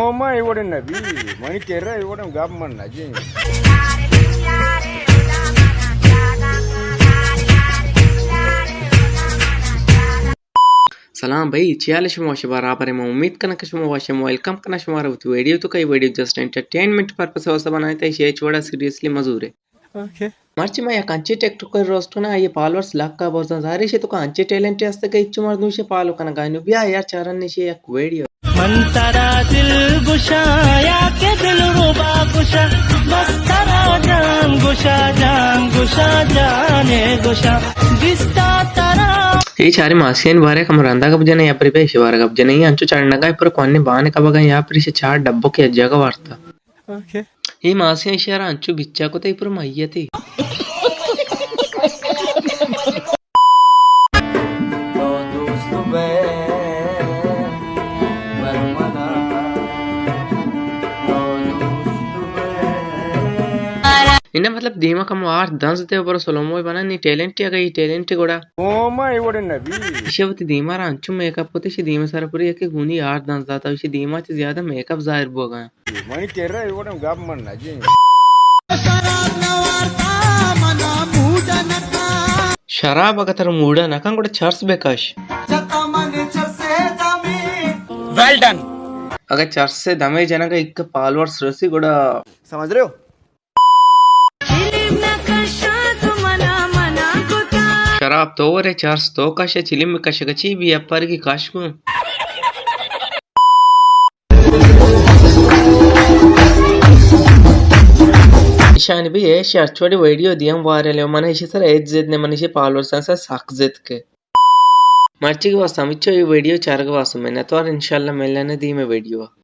Oma iwoden nabi, mani kera iwoden government naji. सलाम भाई 46 वर्ष बराबर मैं उम्मीद करना कि शुमा वर्ष वेलकम करना शुमा रवती वीडियो तो कई वीडियो जस्ट एंटरटेनमेंट पर्पस वसा बनाए थे ये छोड़ा सीरियसली मजूर है ओके मर्ची मैं कंचे टेक्निकल रोस्टोना ये फॉलोअर्स लाख का बोलता सारे से तो कंचे टैलेंट असते के इच्छु मर्दू से फॉलो करना गायनो बिया यार चारन ने से एक वीडियो मन तारा दिल गुशाया के दिल रुबा गुशा बस तारा जान गुशा जाने गुशा बिस्ता तारा ఈ చారి మాసియన్ బారే కమరందా గబ్జనే యా ప్రిపే శివార గబ్జనే అంచు చండగా ఇప్పుడు కొన్ని బానే కబగా యా ప్రిష చార్ డబ్బకి అజ్జగా వార్తా ఓకే ఈ మాసియన్ ఇషారా అంచు బిచ్చాకుతే ఇప్పుడు మయ్యతి इन्हें मतलब धीमा कम वार दंस दे ऊपर सोलोमो बना नी टैलेंट या गई टैलेंट गोड़ा Oma iwoden nabi. इशवती धीमा रांचू मेकअप होते शी धीमा सरपुरी एक गुनी यार दंस दाता इशी धीमा से ज्यादा मेकअप जाहिर बोगा Mani kera iwoden government naji. शराब अगर मूडा नका गोड़ा चर्च बेकाश Well done. अगर चर्च से दमे जना का एक फॉलोअर्स रसी गोड़ा समझ रहे हो? शराब तो रे चर्च तो कशे चिलिम कशे कची भी अपर की काश को ईशान भी है शर्ट छोड़ी वीडियो दियम वायरल है मने इसी सर एज जेड ने मने इसी फॉलोअर्स से साख जेड के मर्ची के वास्ते मिच्छो ये वीडियो चार के वास्ते मैंने तो और इंशाल्लाह मिलने दी में वीडियो